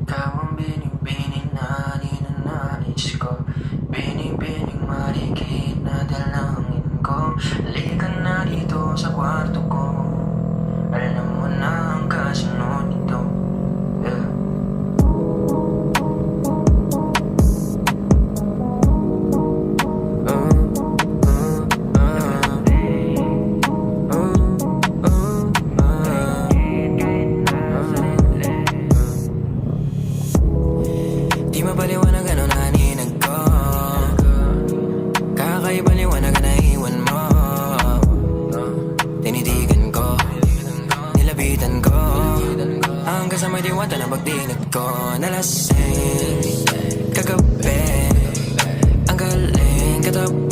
Ikaw ang binibining na ninanais ko, binibining marikit na dalangin ko. Halika na dito sa kwarto ko, alam mo na ang kasunod nito. Yeah. Di mapaliwanag ano naninag ko, kakaiba liwanag na iwan mo. Tinitigan ko, nilapitan ko, hanggang sa may diwata na pagdinig ko. Nalasing, kagabi, ang galing katabi.